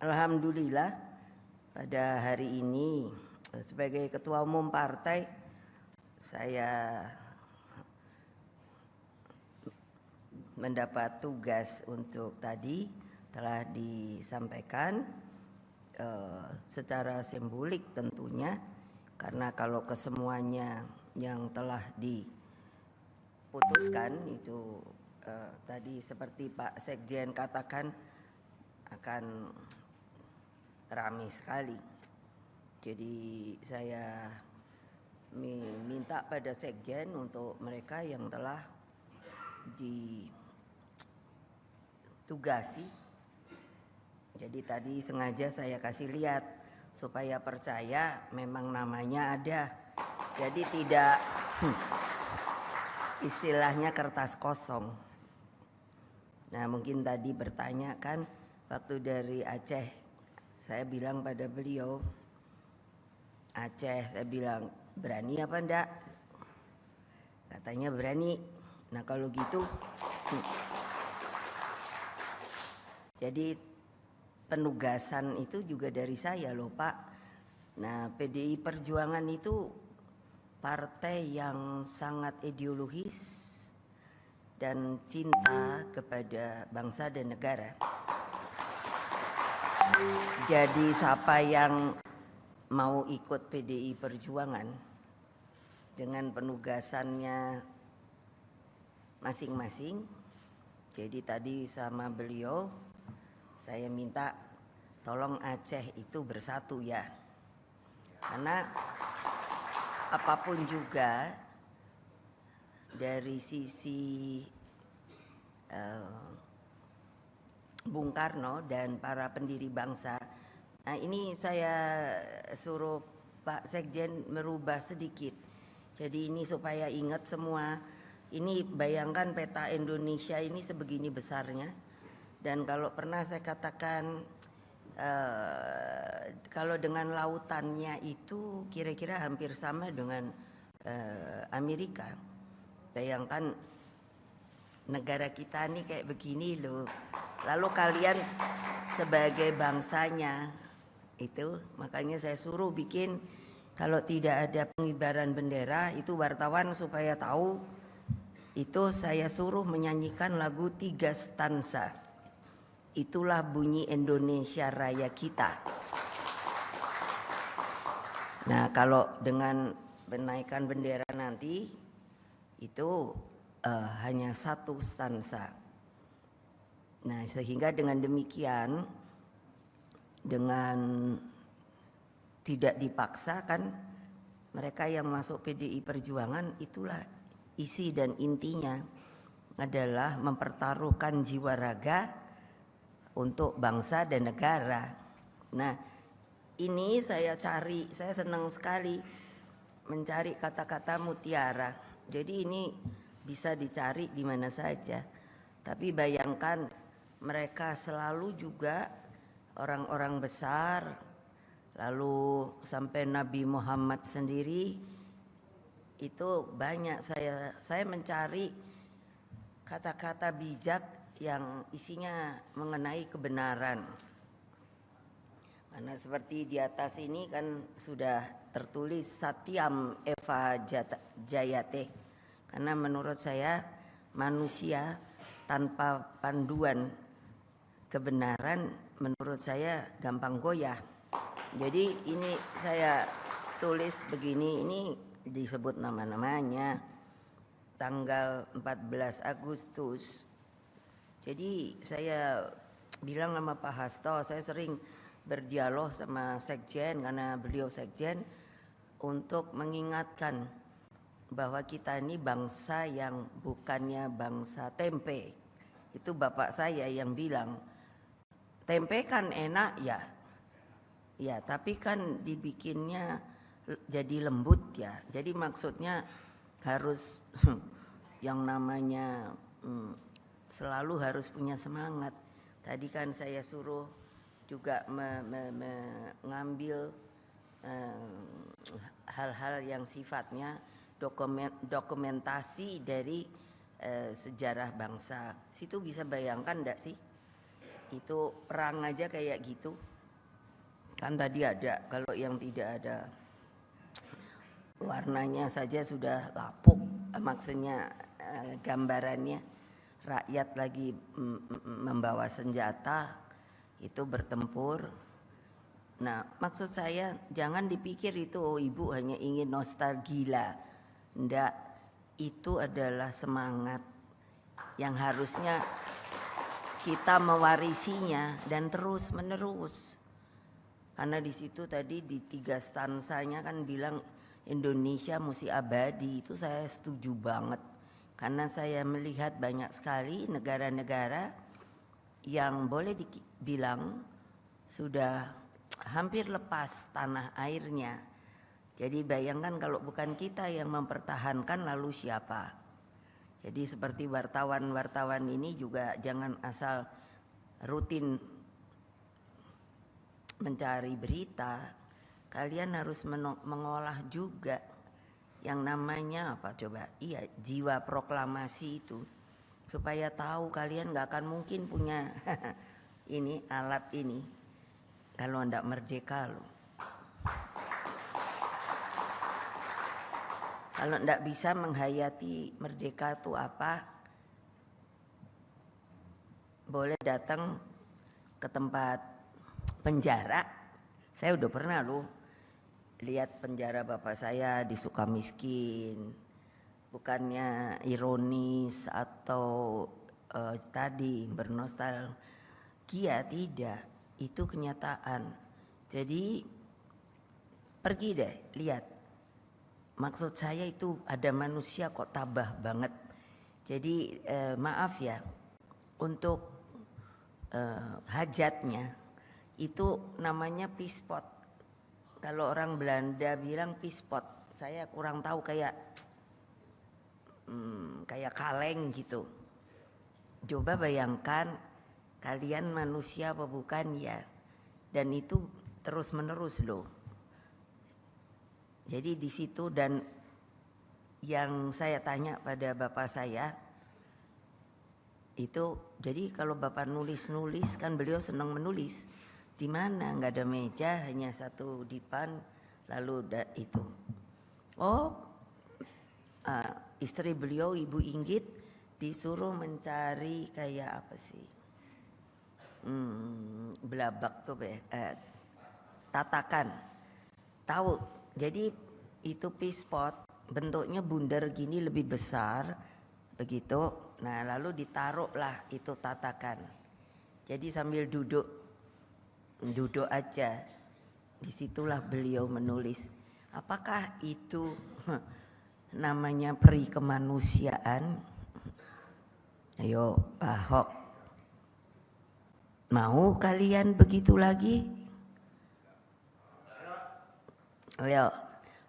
Alhamdulillah pada hari ini sebagai Ketua Umum Partai saya mendapat tugas untuk tadi telah disampaikan secara simbolik tentunya, karena kalau kesemuanya yang telah diputuskan itu tadi seperti Pak Sekjen katakan akan ramai sekali. Jadi saya minta pada Sekjen untuk mereka yang telah ditugasi. Jadi tadi sengaja saya kasih lihat supaya percaya memang namanya ada. Jadi tidak istilahnya kertas kosong. Nah mungkin tadi bertanya kan waktu dari Aceh, saya bilang pada beliau, Aceh, saya bilang berani apa enggak? Katanya berani. Nah kalau gitu, jadi penugasan itu juga dari saya loh Pak. Nah PDI Perjuangan itu partai yang sangat ideologis dan cinta kepada bangsa dan negara. Jadi siapa yang mau ikut PDI Perjuangan dengan penugasannya masing-masing. Jadi tadi sama beliau saya minta tolong Aceh itu bersatu ya. Karena apapun juga dari sisi Bung Karno dan para pendiri bangsa. Nah ini saya suruh Pak Sekjen merubah sedikit. Jadi ini supaya ingat semua. Ini bayangkan peta Indonesia ini sebegini besarnya. Dan kalau pernah saya katakan kalau dengan lautannya itu kira-kira hampir sama dengan Amerika. Bayangkan negara kita nih kayak begini loh. Lalu kalian sebagai bangsanya itu, makanya saya suruh bikin kalau tidak ada pengibaran bendera itu wartawan supaya tahu, itu saya suruh menyanyikan lagu 3 stansa. Itulah bunyi Indonesia Raya kita. Nah kalau dengan menaikkan bendera nanti itu hanya 1 stansa. Nah sehingga dengan demikian, dengan tidak dipaksakan, mereka yang masuk PDI Perjuangan itulah isi dan intinya adalah mempertaruhkan jiwa raga untuk bangsa dan negara. Nah ini saya cari, saya senang sekali mencari kata-kata mutiara. Jadi ini bisa dicari di mana saja. Tapi bayangkan mereka selalu juga orang-orang besar, lalu sampai Nabi Muhammad sendiri itu banyak saya mencari kata-kata bijak yang isinya mengenai kebenaran. Karena seperti di atas ini kan sudah tertulis Satyam Eva Jayate. Karena menurut saya manusia tanpa panduan kebenaran menurut saya gampang goyah. Jadi ini saya tulis begini, ini disebut nama-namanya tanggal 14 Agustus. Jadi saya bilang sama Pak Hasto, saya sering berdialog sama Sekjen karena beliau Sekjen, untuk mengingatkan bahwa kita ini bangsa yang bukannya bangsa tempe. Itu bapak saya yang bilang, tempe kan enak ya, ya tapi kan dibikinnya jadi lembut ya. Jadi maksudnya harus yang namanya selalu harus punya semangat. Tadi kan saya suruh juga mengambil hal-hal yang sifatnya dokumentasi dari sejarah bangsa. Situ bisa bayangkan enggak sih? Itu perang aja kayak gitu. Kan tadi ada, kalau yang tidak ada warnanya saja sudah lapuk, maksudnya gambarannya rakyat lagi membawa senjata itu bertempur. Nah, maksud saya jangan dipikir itu oh, ibu hanya ingin nostalgia. Ndak, itu adalah semangat yang harusnya kita mewarisinya dan terus menerus. Karena di situ tadi di 3 stansanya kan bilang Indonesia mesti abadi, itu saya setuju banget. Karena saya melihat banyak sekali negara-negara yang boleh dibilang sudah hampir lepas tanah airnya. Jadi bayangkan kalau bukan kita yang mempertahankan, lalu siapa? Jadi seperti wartawan-wartawan ini juga jangan asal rutin mencari berita, kalian harus mengolah juga yang namanya apa coba? Iya, jiwa proklamasi itu, supaya tahu kalian nggak akan mungkin punya ini alat ini kalau ndak merdeka loh. Kalau ndak bisa menghayati merdeka itu apa, boleh datang ke tempat penjara. Saya udah pernah loh lihat penjara bapak saya di Sukamiskin. Bukannya ironis atau tadi bernostalgia, tidak. Itu kenyataan. Jadi pergi deh lihat. Maksud saya itu ada manusia kok tabah banget. Jadi maaf ya, untuk hajatnya itu namanya pispot. Kalau orang Belanda bilang pispot, saya kurang tahu, kayak kaleng gitu. Coba bayangkan kalian manusia apa bukan ya, dan itu terus menerus loh. Jadi di situ, dan yang saya tanya pada bapak saya itu, jadi kalau bapak nulis kan beliau senang menulis, di mana nggak ada meja, hanya satu dipan, lalu itu. Istri beliau Ibu Inggit disuruh mencari kayak apa sih, belabak tuh tatakan, tahu. Jadi itu pispot, bentuknya bundar gini, lebih besar begitu. Nah lalu ditaruhlah itu tatakan. Jadi sambil duduk aja, disitulah beliau menulis. Apakah itu namanya peri kemanusiaan? Ayo Pak Ahok, mau kalian begitu lagi? Ayo,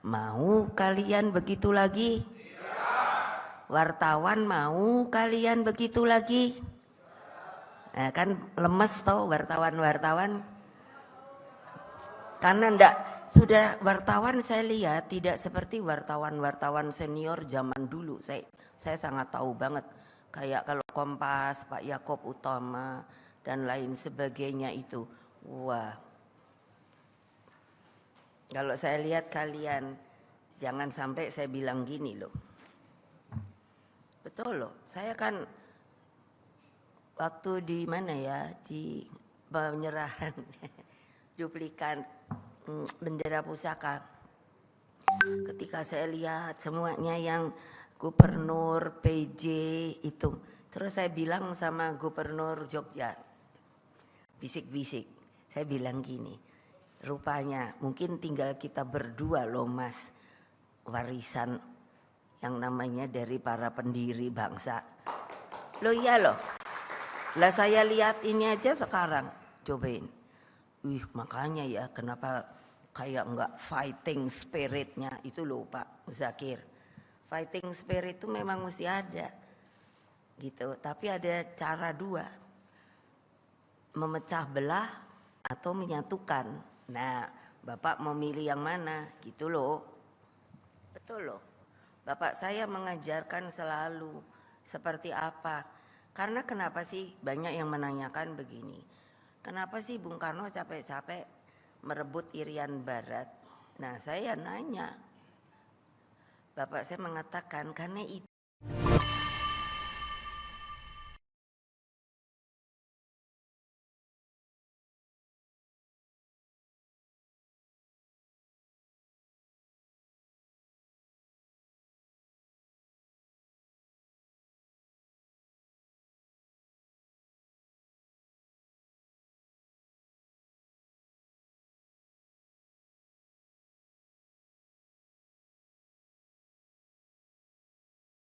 mau kalian begitu lagi? Wartawan mau kalian begitu lagi? Nah, kan lemes tau wartawan. Karena sudah wartawan saya lihat tidak seperti wartawan senior zaman dulu. Saya sangat tahu banget, kayak kalau Kompas, Pak Yaakob Utama dan lain sebagainya itu. Wah. Kalau saya lihat kalian, jangan sampai saya bilang gini loh. Betul loh, saya kan waktu di mana ya, di penyerahan duplikat bendera pusaka. Ketika saya lihat semuanya yang gubernur, PJ itu, terus saya bilang sama gubernur Jogja, bisik-bisik, saya bilang gini, rupanya mungkin tinggal kita berdua loh Mas, warisan yang namanya dari para pendiri bangsa. Loh iya loh. Lah saya lihat ini aja sekarang, cobain. Makanya ya kenapa kayak enggak fighting spiritnya itu loh Pak Zakir. Fighting spirit itu memang mesti ada gitu, tapi ada cara dua, memecah belah atau menyatukan. Nah, Bapak mau milih yang mana gitu loh. Betul loh. Bapak saya mengajarkan selalu seperti apa. Karena kenapa sih banyak yang menanyakan begini, kenapa sih Bung Karno capek-capek merebut Irian Barat. Nah, saya nanya, bapak saya mengatakan karena itu